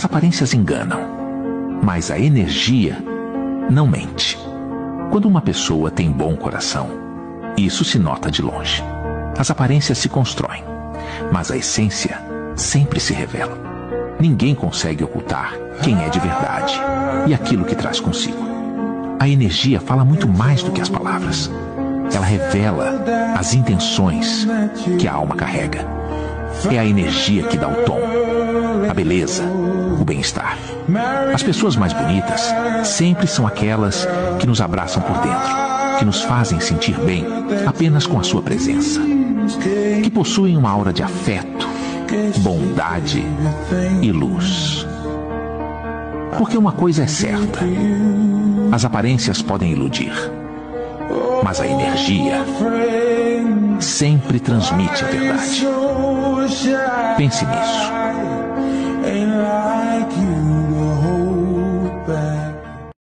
As aparências enganam, mas a energia não mente. Quando uma pessoa tem bom coração, isso se nota de longe. As aparências se constroem, mas a essência sempre se revela. Ninguém consegue ocultar quem é de verdade e aquilo que traz consigo. A energia fala muito mais do que as palavras. Ela revela as intenções que a alma carrega. É a energia que dá o tom, a beleza, o bem-estar. As pessoas mais bonitas sempre são aquelas que nos abraçam por dentro, que nos fazem sentir bem apenas com a sua presença, que possuem uma aura de afeto, bondade e luz. Porque uma coisa é certa: as aparências podem iludir, mas a energia sempre transmite a verdade. Pense nisso.